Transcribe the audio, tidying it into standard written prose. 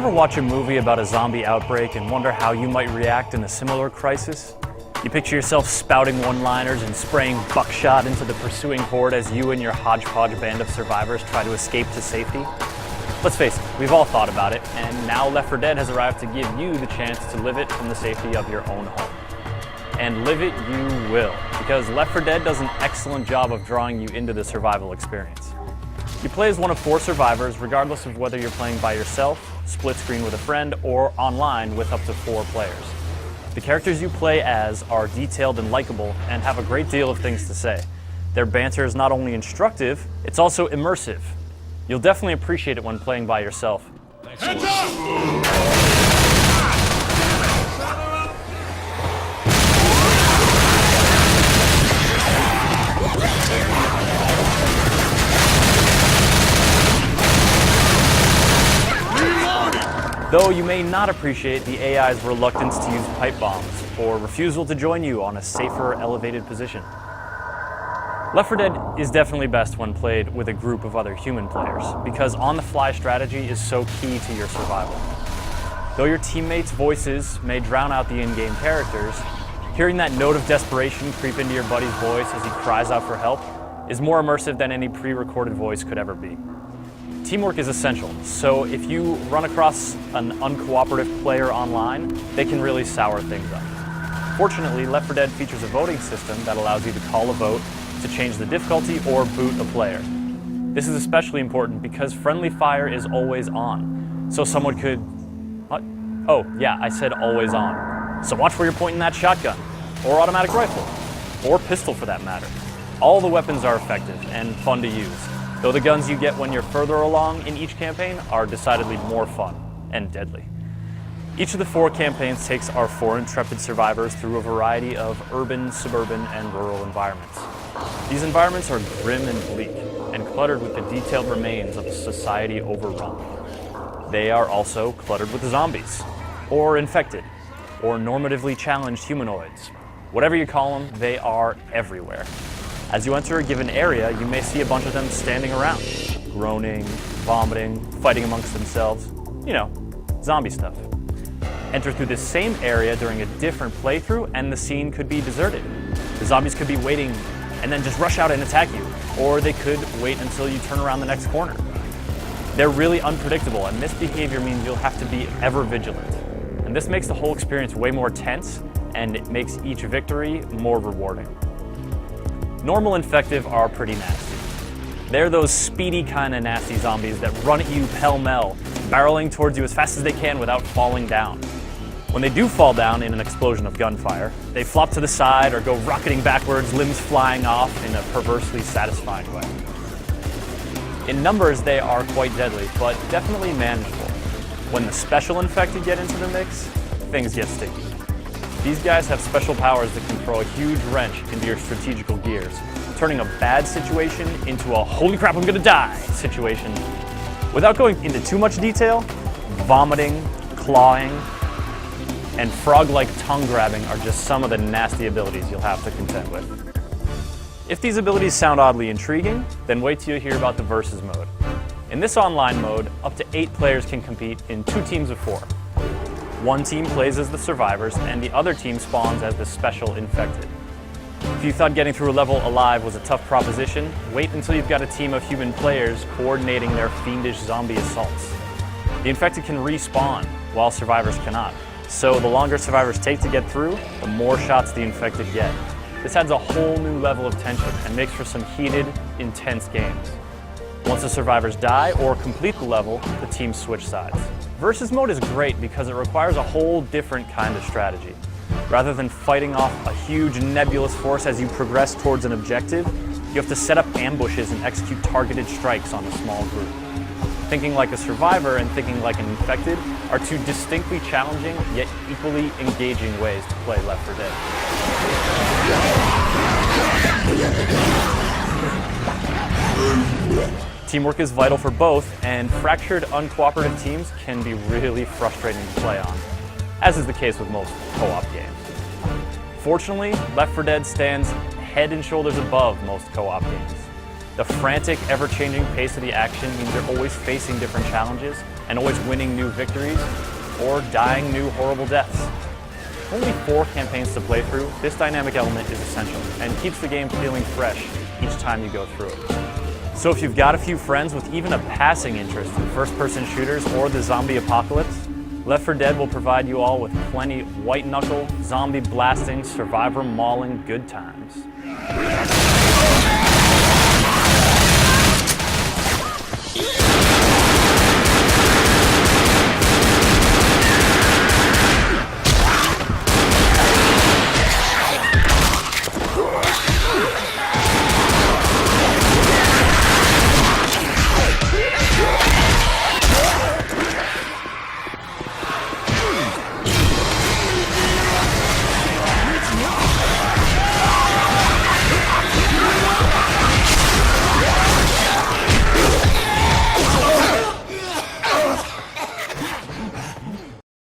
ever watch a movie about a zombie outbreak and wonder how you might react in a similar crisis? You picture yourself spouting one-liners and spraying buckshot into the pursuing horde as you and your hodgepodge band of survivors try to escape to safety? Let's face it, we've all thought about it, and now Left 4 Dead has arrived to give you the chance to live it from the safety of your own home. And live it you will, because Left 4 Dead does an excellent job of drawing you into the survival experience. You play as one of 4 survivors, regardless of whether you're playing by yourself, split screen with a friend, or online with up to 4 players. The characters you play as are detailed and likable and have a great deal of things to say. Their banter is not only instructive, it's also immersive. You'll definitely appreciate it when playing by yourself. Hands up! Though you may not appreciate the AI's reluctance to use pipe bombs or refusal to join you on a safer, elevated position. Left 4 Dead is definitely best when played with a group of other human players, because on-the-fly strategy is so key to your survival. Though your teammates' voices may drown out the in-game characters, hearing that note of desperation creep into your buddy's voice as he cries out for help is more immersive than any pre-recorded voice could ever be. Teamwork is essential, so if you run across an uncooperative player online, they can really sour things up. Fortunately, Left 4 Dead features a voting system that allows you to call a vote to change the difficulty or boot a player. This is especially important because friendly fire is always on, so someone could... What? Oh, yeah, I said always on. So watch where you're pointing that shotgun, or automatic rifle, or pistol for that matter. All the weapons are effective and fun to use, though the guns you get when you're further along in each campaign are decidedly more fun and deadly. Each of the 4 campaigns takes our 4 intrepid survivors through a variety of urban, suburban, and rural environments. These environments are grim and bleak, and cluttered with the detailed remains of a society overrun. They are also cluttered with zombies, or infected, or normatively challenged humanoids. Whatever you call them, they are everywhere. As you enter a given area, you may see a bunch of them standing around, groaning, vomiting, fighting amongst themselves. You know, zombie stuff. Enter through this same area during a different playthrough, and the scene could be deserted. The zombies could be waiting and then just rush out and attack you, or they could wait until you turn around the next corner. They're really unpredictable, and this behavior means you'll have to be ever vigilant. And this makes the whole experience way more tense, and it makes each victory more rewarding. Normal infective are pretty nasty. They're those speedy kind of nasty zombies that run at you pell-mell, barreling towards you as fast as they can without falling down. When they do fall down in an explosion of gunfire, they flop to the side or go rocketing backwards, limbs flying off in a perversely satisfying way. In numbers, they are quite deadly, but definitely manageable. When the special infected get into the mix, things get sticky. These guys have special powers that can throw a huge wrench into your strategical gears, turning a bad situation into a holy crap I'm gonna die situation. Without going into too much detail, vomiting, clawing, and frog-like tongue grabbing are just some of the nasty abilities you'll have to contend with. If these abilities sound oddly intriguing, then wait till you hear about the Versus mode. In this online mode, up to 8 players can compete in 2 teams of 4. One team plays as the survivors, and the other team spawns as the special infected. If you thought getting through a level alive was a tough proposition, wait until you've got a team of human players coordinating their fiendish zombie assaults. The infected can respawn, while survivors cannot. So the longer survivors take to get through, the more shots the infected get. This adds a whole new level of tension and makes for some heated, intense games. Once the survivors die or complete the level, the teams switch sides. Versus mode is great because it requires a whole different kind of strategy. Rather than fighting off a huge nebulous force as you progress towards an objective, you have to set up ambushes and execute targeted strikes on a small group. Thinking like a survivor and thinking like an infected are 2 distinctly challenging yet equally engaging ways to play Left 4 Dead. Teamwork is vital for both, and fractured, uncooperative teams can be really frustrating to play on, as is the case with most co-op games. Fortunately, Left 4 Dead stands head and shoulders above most co-op games. The frantic, ever-changing pace of the action means you're always facing different challenges, and always winning new victories or dying new horrible deaths. Only 4 campaigns to play through, this dynamic element is essential and keeps the game feeling fresh each time you go through it. So if you've got a few friends with even a passing interest in first-person shooters or the zombie apocalypse, Left 4 Dead will provide you all with plenty white-knuckle, zombie blasting, survivor mauling good times.